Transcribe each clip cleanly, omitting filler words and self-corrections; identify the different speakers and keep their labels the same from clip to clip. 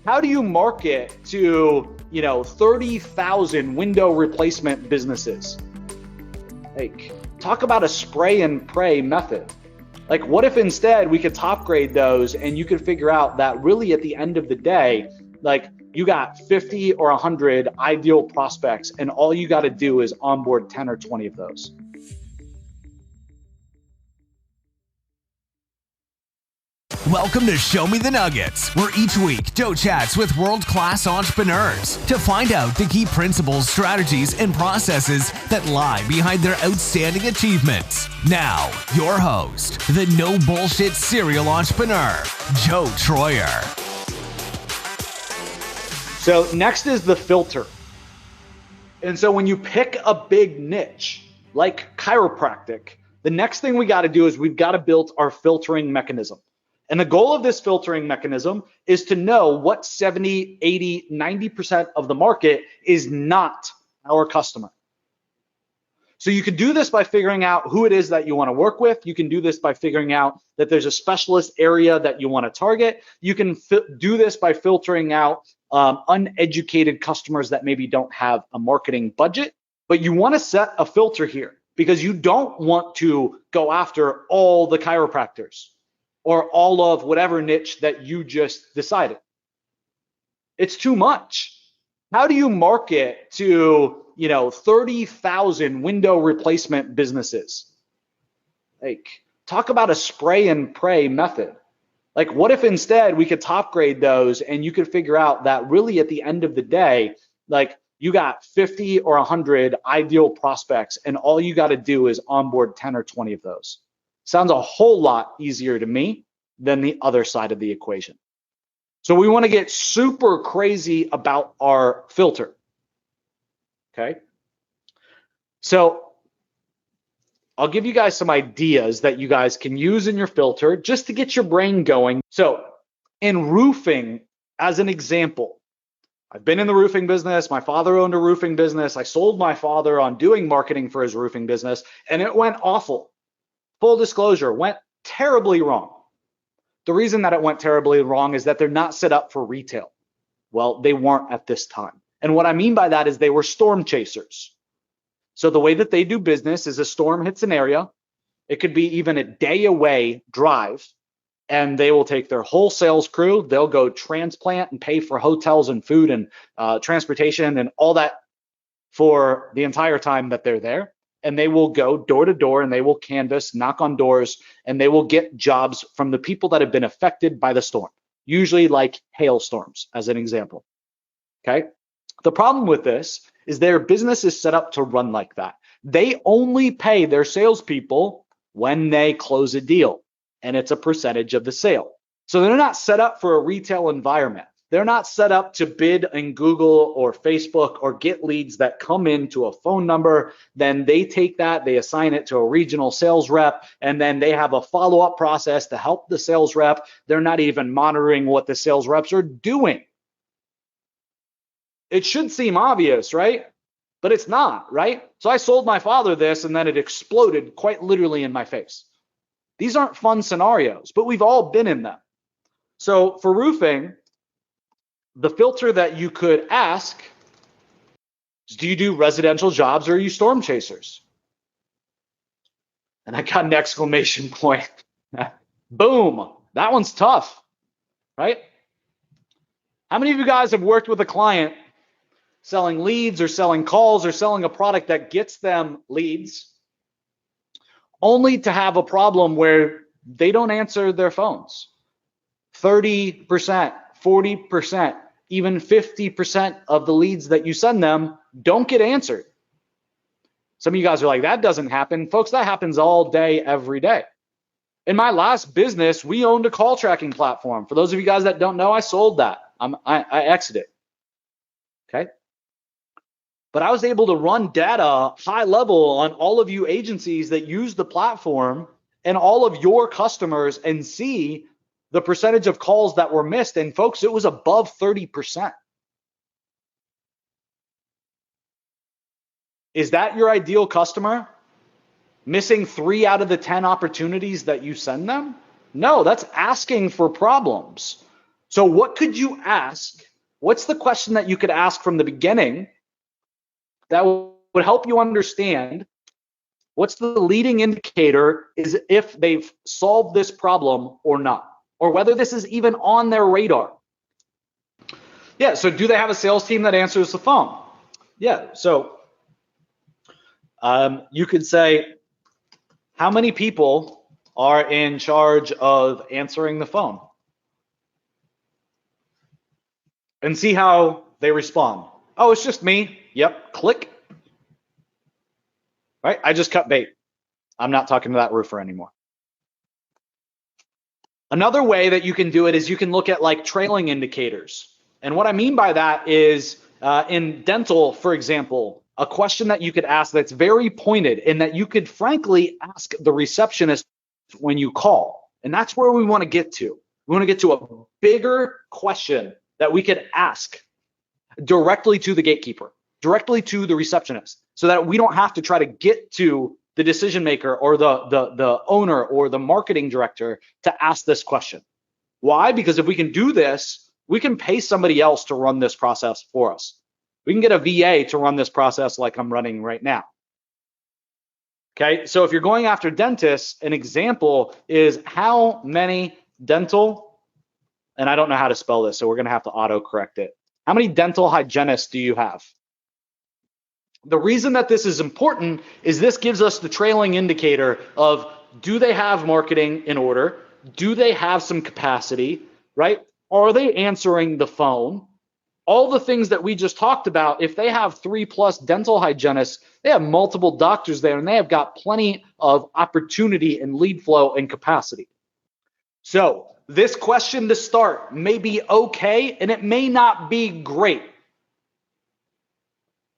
Speaker 1: How do you market to, 30,000 window replacement businesses? Like, talk about a spray and pray method. Like, what if instead we could top grade those and you could figure out that really at the end of the day, like, you got 50 or 100 ideal prospects and all you got to do is onboard 10 or 20 of those.
Speaker 2: Welcome to Show Me the Nuggets, where each week Joe chats with world-class entrepreneurs to find out the key principles, strategies, and processes that lie behind their outstanding achievements. Now, your host, the no bullshit serial entrepreneur, Joe Troyer.
Speaker 1: So next is the filter. And so when you pick a big niche like chiropractic, the next thing we got to do is we've got to build our filtering mechanism. And the goal of this filtering mechanism is to know what 70, 80, 90% of the market is not our customer. So you can do this by figuring out who it is that you want to work with. You can do this by figuring out that there's a specialist area that you want to target. You can do this by filtering out uneducated customers that maybe don't have a marketing budget. But you want to set a filter here because you don't want to go after all the chiropractors or all of whatever niche that you just decided. It's too much. How do you market to, 30,000 window replacement businesses? Like, talk about a spray and pray method. Like, what if instead we could top grade those and you could figure out that really at the end of the day, like, you got 50 or 100 ideal prospects and all you got to do is onboard 10 or 20 of those. Sounds a whole lot easier to me than the other side of the equation. So we want to get super crazy about our filter. Okay. So I'll give you guys some ideas that you guys can use in your filter just to get your brain going. So in roofing, as an example, I've been in the roofing business. My father owned a roofing business. I sold my father on doing marketing for his roofing business, and it went awful. Full disclosure, went terribly wrong. The reason that it went terribly wrong is that they're not set up for retail. Well, they weren't at this time. And what I mean by that is they were storm chasers. So the way that they do business is a storm hits an area. It could be even a day away drive, and they will take their whole sales crew. They'll go transplant and pay for hotels and food and transportation and all that for the entire time that they're there. And they will go door to door and they will canvass, knock on doors, and they will get jobs from the people that have been affected by the storm, usually like hailstorms, as an example. Okay. The problem with this is their business is set up to run like that. They only pay their salespeople when they close a deal, and it's a percentage of the sale. So they're not set up for a retail environment. They're not set up to bid in Google or Facebook or get leads that come into a phone number. Then they take that, they assign it to a regional sales rep, and then they have a follow-up process to help the sales rep. They're not even monitoring what the sales reps are doing. It should seem obvious, right? But it's not, right? So I sold my father this, and then it exploded quite literally in my face. These aren't fun scenarios, but we've all been in them. So for roofing, the filter that you could ask is, do you do residential jobs or are you storm chasers? And I got an exclamation point. Boom. That one's tough, right? How many of you guys have worked with a client selling leads or selling calls or selling a product that gets them leads only to have a problem where they don't answer their phones? 30%, 40%, even 50% of the leads that you send them don't get answered. Some of you guys are like, that doesn't happen. Folks, that happens all day, every day. In my last business, we owned a call tracking platform. For those of you guys that don't know, I sold that. I exited. Okay. But I was able to run data high level on all of you agencies that use the platform and all of your customers and see the percentage of calls that were missed. And folks, it was above 30%. Is that your ideal customer? Missing 3 out of the 10 opportunities that you send them? No, that's asking for problems. So what could you ask? What's the question that you could ask from the beginning that would help you understand what's the leading indicator is if they've solved this problem or not, or whether this is even on their radar? Yeah, so do they have a sales team that answers the phone? Yeah, so you could say, how many people are in charge of answering the phone? And see how they respond. Oh, it's just me. Yep, click. Right, I just cut bait. I'm not talking to that roofer anymore. Another way that you can do it is you can look at like trailing indicators. And what I mean by that is in dental, for example, a question that you could ask that's very pointed and that you could frankly ask the receptionist when you call. And that's where we want to get to. We want to get to a bigger question that we could ask directly to the gatekeeper, directly to the receptionist, so that we don't have to try to get to the decision maker or the owner or the marketing director to ask this question. Why? Because if we can do this, we can pay somebody else to run this process for us. We can get a VA to run this process like I'm running right now. Okay, so if you're going after dentists, an example is how many dental, and I don't know how to spell this, so we're gonna have to auto-correct it. How many dental hygienists do you have? The reason that this is important is this gives us the trailing indicator of, do they have marketing in order? Do they have some capacity, right? Are they answering the phone? All the things that we just talked about, if they have 3+ dental hygienists, they have multiple doctors there and they have got plenty of opportunity and lead flow and capacity. So this question to start may be okay and it may not be great.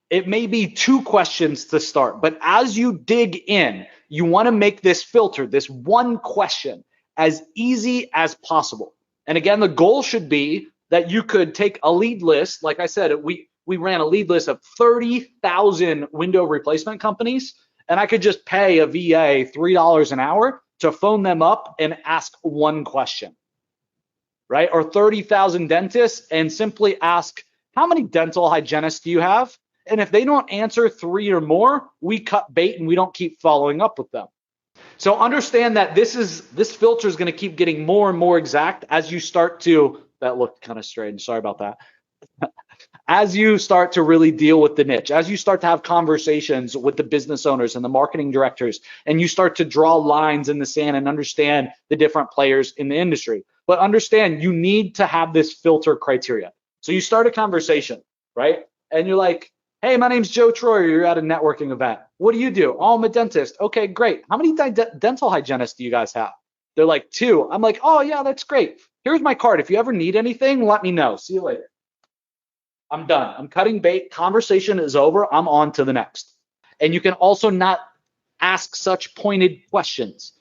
Speaker 1: It may be 2 questions to start, but as you dig in, you want to make this filter, this one question, as easy as possible. And again, the goal should be that you could take a lead list. Like I said, we ran a lead list of 30,000 window replacement companies, and I could just pay a VA $3 an hour to phone them up and ask one question, right? Or 30,000 dentists and simply ask, how many dental hygienists do you have? And if they don't answer 3 or more, we cut bait and we don't keep following up with them. So understand that this filter is going to keep getting more and more exact as you start to, that looked kind of strange, sorry about that. As you start to really deal with the niche, as you start to have conversations with the business owners and the marketing directors, and you start to draw lines in the sand and understand the different players in the industry. But understand, you need to have this filter criteria. So you start a conversation, right? And you're like, hey, my name's Joe Troyer. You're at a networking event. What do you do? Oh, I'm a dentist. Okay, great. How many dental hygienists do you guys have? They're like, 2. I'm like, oh, yeah, that's great. Here's my card. If you ever need anything, let me know. See you later. I'm done. I'm cutting bait. Conversation is over. I'm on to the next. And you can also not ask such pointed questions.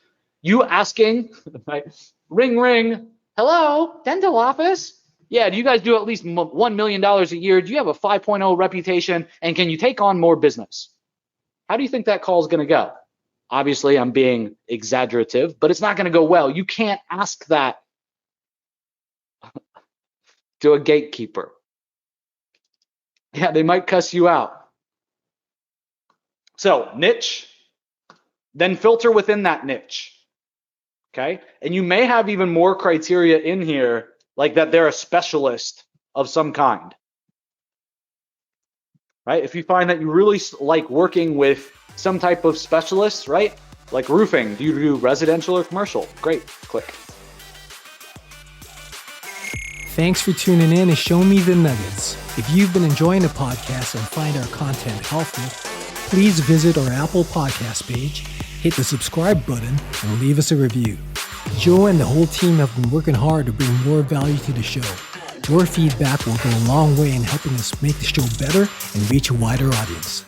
Speaker 1: You asking, right? Ring, ring. Hello, dental office. Yeah, do you guys do at least $1 million a year? Do you have a 5.0 reputation? And can you take on more business? How do you think that call is going to go? Obviously, I'm being exaggerative, but it's not going to go well. You can't ask that to a gatekeeper. Yeah, they might cuss you out. So niche, then filter within that niche. Okay, and you may have even more criteria in here, like that they're a specialist of some kind, right? If you find that you really like working with some type of specialist, right? Like roofing, do you do residential or commercial? Great, click.
Speaker 3: Thanks for tuning in and Show Me the Nuggets. If you've been enjoying the podcast and find our content helpful, please visit our Apple Podcast page, hit the subscribe button, and leave us a review. Joe and the whole team have been working hard to bring more value to the show. Your feedback will go a long way in helping us make the show better and reach a wider audience.